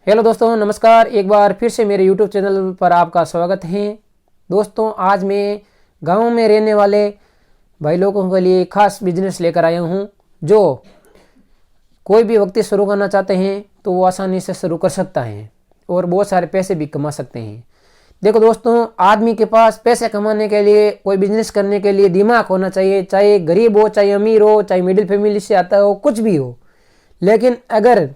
Hello दोस्तों, नमस्कार। एक बार फिर से मेरे यूट्यूब चैनल पर आपका स्वागत है। दोस्तों, आज मैं गांव में रहने वाले भाई लोगों के लिए खास बिजनेस लेकर आया हूं, जो कोई भी व्यक्ति शुरू करना चाहते हैं तो वो आसानी से शुरू कर सकता है और बहुत सारे पैसे भी कमा सकते हैं। देखो दोस्तों, आदमी के पास पैसे कमाने के लिए, कोई बिजनेस करने के लिए दिमाग होना चाहिए। चाहे गरीब हो, चाहे अमीर हो, चाहे मिडिल फैमिली से आता हो, कुछ भी हो, लेकिन अगर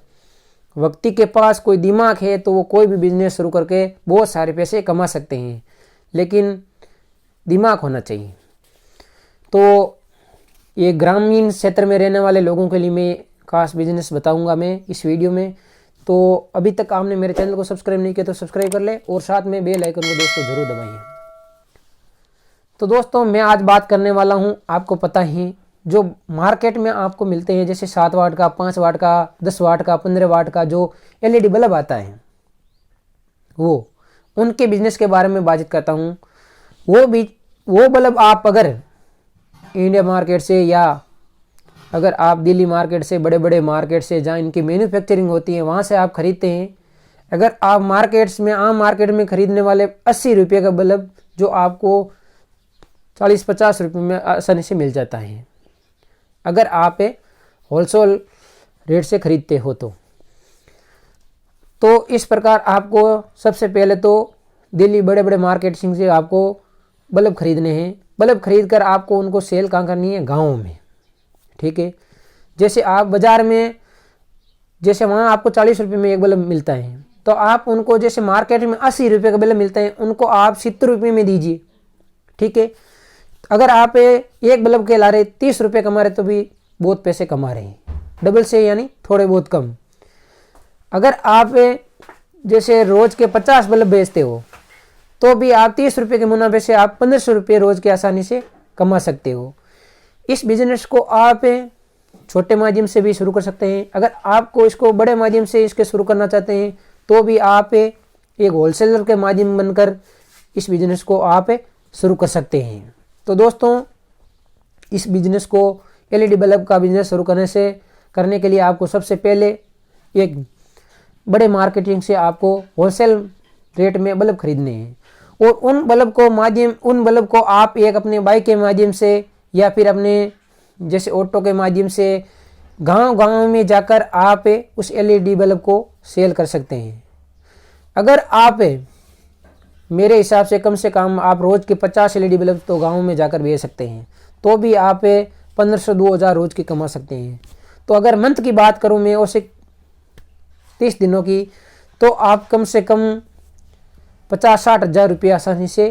व्यक्ति के पास कोई दिमाग है तो वो कोई भी बिजनेस शुरू करके बहुत सारे पैसे कमा सकते हैं, लेकिन दिमाग होना चाहिए। तो ये ग्रामीण क्षेत्र में रहने वाले लोगों के लिए मैं खास बिजनेस बताऊंगा मैं इस वीडियो में। तो अभी तक आपने मेरे चैनल को सब्सक्राइब नहीं किया तो सब्सक्राइब कर ले और साथ में बेल आइकन को दोस्तों जरूर दबाइए। तो दोस्तों, मैं आज बात करने वाला हूँ, आपको पता ही, जो मार्केट में आपको मिलते हैं, जैसे 7 वाट का, 5 वाट का, 10 वाट का, 15 वाट का जो एलईडी बल्ब आता है, वो उनके बिजनेस के बारे में बातचीत करता हूँ। वो बल्ब आप अगर इंडिया मार्केट से, या अगर आप दिल्ली मार्केट से, बड़े बड़े मार्केट से जहाँ इनकी मैन्युफैक्चरिंग होती है वहाँ से आप खरीदते हैं, अगर आप मार्केट्स में, आम मार्केट में खरीदने वाले 80 रुपये का बल्ब जो आपको 40-50 रुपये में आसानी से मिल जाता है, अगर आप होलसेल रेट से खरीदते हो तो इस प्रकार आपको सबसे पहले तो दिल्ली बड़े बड़े मार्केटिंग से आपको बल्ब खरीदने हैं। बल्ब खरीद कर आपको उनको सेल कहाँ करनी है? गाँव में, ठीक है। जैसे आप बाज़ार में, जैसे वहाँ आपको 40 रुपये में एक बल्ब मिलता है, तो आप उनको, जैसे मार्केट में 80 रुपये का बल्ब मिलता है, उनको आप 70 रुपये में दीजिए, ठीक है। अगर आप एक बल्ब के ला रहे 30 रुपये कमा रहे तो भी बहुत पैसे कमा रहे हैं, डबल से, यानी थोड़े बहुत कम। अगर आप जैसे रोज के 50 बल्ब बेचते हो तो भी आप 30 रुपये के मुनाफे से आप 1500 रुपये रोज के आसानी से कमा सकते हो। इस बिजनेस को आप छोटे माध्यम से भी शुरू कर सकते हैं। अगर आपको इसको बड़े माध्यम से इसके शुरू करना चाहते हैं तो भी आप एक होलसेलर के माध्यम बनकर इस बिजनेस को आप शुरू कर सकते हैं। तो दोस्तों, इस बिजनेस को, एलईडी बल्ब का बिजनेस शुरू करने के लिए आपको सबसे पहले एक बड़े मार्केटिंग से आपको होलसेल रेट में बल्ब खरीदने हैं, और उन बल्ब को आप एक अपने बाइक के माध्यम से या फिर अपने जैसे ऑटो के माध्यम से गांव में जाकर आप उस एलईडी बल्ब को सेल कर सकते हैं। अगर आप, मेरे हिसाब से कम आप रोज के 50 एलईडी बल्ब तो गाँव में जाकर बेच सकते हैं, तो भी आप 1500-2000 रोज की कमा सकते हैं। तो अगर मंथ की बात करूं मैं, उसे 30 दिनों की, तो आप कम से कम 50-60 हज़ार रुपये आसानी से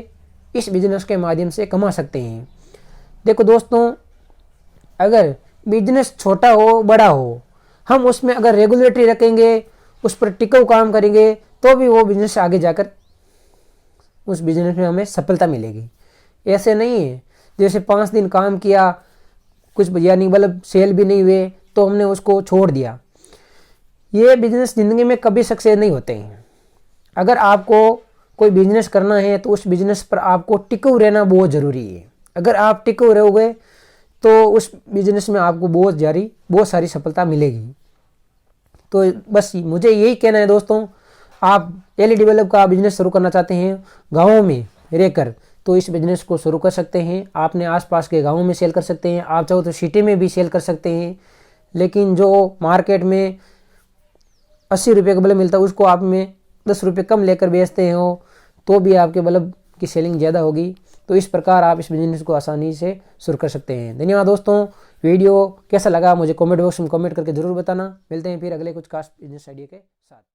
इस बिजनेस के माध्यम से कमा सकते हैं। देखो दोस्तों, अगर बिजनेस छोटा हो बड़ा हो, हम उसमें अगर रेगुलेटरी रखेंगे, उस पर टिकाऊ काम करेंगे, तो भी वो बिजनेस आगे जाकर उस बिजनेस में हमें सफलता मिलेगी। ऐसे नहीं है जैसे 5 दिन काम किया, कुछ यानी बल्ब सेल भी नहीं हुए तो हमने उसको छोड़ दिया। ये बिजनेस ज़िंदगी में कभी सक्सेस नहीं होते हैं। अगर आपको कोई बिजनेस करना है तो उस बिजनेस पर आपको टिकाऊ रहना बहुत ज़रूरी है। अगर आप टिकाऊ रहोगे तो उस बिजनेस में आपको बहुत सारी सफलता मिलेगी। तो बस मुझे यही कहना है दोस्तों, आप एलईडी बल्ब का बिजनेस शुरू करना चाहते हैं गाँव में रहकर, तो इस बिजनेस को शुरू कर सकते हैं। आपने आसपास के गाँवों में सेल कर सकते हैं, आप चाहो तो सिटी में भी सेल कर सकते हैं। लेकिन जो मार्केट में 80 रुपये का बल्ब मिलता है, उसको आप में 10 रुपये कम लेकर बेचते हो तो भी आपके बल्ब की सेलिंग ज़्यादा होगी। तो इस प्रकार आप इस बिजनेस को आसानी से शुरू कर सकते हैं। धन्यवाद दोस्तों। वीडियो कैसा लगा मुझे कमेंट बॉक्स में कमेंट करके ज़रूर बताना। मिलते हैं फिर अगले कुछ खास बिजनेस आइडिया के साथ।